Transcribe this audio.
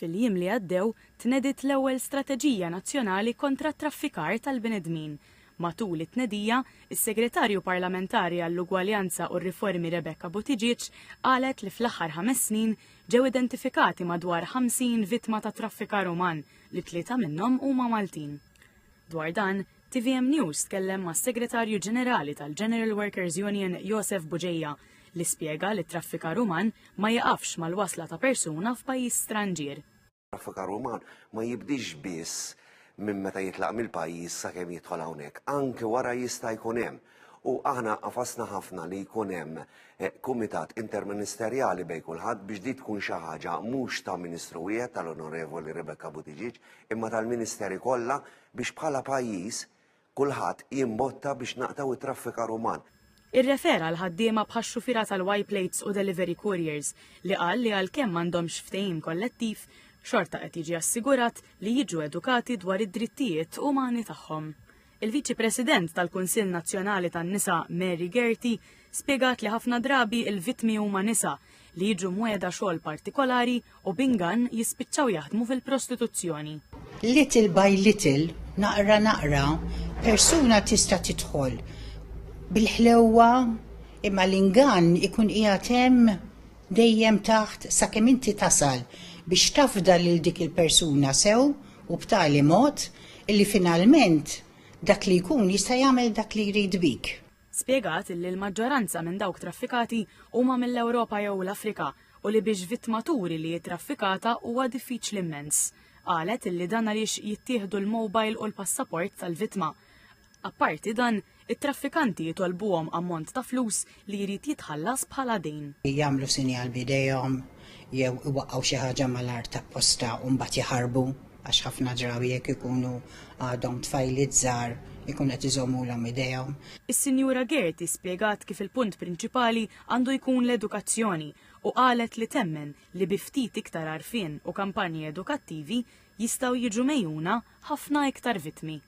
Fil-jiem li għaddew tnedit l-ewwel strateġija nazzjonali kontra t-traffikar tal-bnedmin. Matul it-tnedija, is-Segretarju Parlamentari għall-Ugwaljanza u r-Riformi Rebecca Buttigieg qalet li fl-aħħar 5 snin ġew identifikati madwar 50 vittma ta' traffikar uman li 3 minnhom huma Maltin. Dwar dan, TVM News tkellem mas-Segretarju Ġenerali tal-General Workers Union Joseph Buġejja li spjega li traffikar uman ma jaqafx mal-wasla ta' persuna f'pajjiż stranġier. Traffikar uman ma jibdix biss minn meta jitlaq mill-pajjiż sakemm jidħol hawnhekk, anke wara jista' jkun hemm. U aħna qafasna ħafna li jkun hemm kumitat interministerjali bejn kulħadd biex di tkun xi ħaġa mhux ta' Ministru wieħed tal-Onorevoli Rebecca Buttigieg imma tal-Ministeri kollha biex bħala pajjiż kulħadd jimbotta biex naqtaw it-traffikar uman. Irrefera l-ħaddiema bħax-xufiera tal-Y Plates u Delivery Couriers li qal li għalkemm m'għandhomx ftehim kollettiv, xorta qed jiġi assigurat li jiġu edukati dwar id-drittijiet umani tagħhom. Il-Viċi President tal-Kunsill Nazzjonali tan-Nisa Mary Gerty spjegat li ħafna drabi il-vittmi huma nisa li jiġu mwiegħda xogħol partikolari u bingan jispiċċaw jaħdmu fil-prostituzzjoni. Little by little, naqra, persuna tista' tidħol bil-ħlewwa imma l-ingann ikun qiegħed hemm dejjem taħt sakemm inti tasal biex tafda lil dik il-persuna sew u b'tali mod illi finalment dak li jkun jista' jagħmel dak li jrid bik. Spjegat li l-maġġoranza minn dawk traffikati huma mill-Ewropa jew l-Afrika u li biex vittmaturi li jitraffikata huwa diffiċli immens. Qalet illi dan għaliex jittieħdu l-mobile u l-passaport tal-vittma. Apparti dan, it-traffikanti jitolbuhom ammont ta' flus li jrid jitħallas bħala dejn. Jagħmlu sinjal bidejhom jew iwaqqgħu xi ħaġa mal-art ta' posta u mbagħad jaħarbu għax ħafna drabi jekk ikunu għadhom tfajliet żgħar ikun qed iżommulhom idejhom. Is-Sinjura Gerty spjegat kif il-punt prinċipali għandu jkun l-edukazzjoni u qalet li temmen li bi ftit iktar għarfien u kampanji edukattivi jistgħu jiġu mejjuna ħafna iktar vittmi.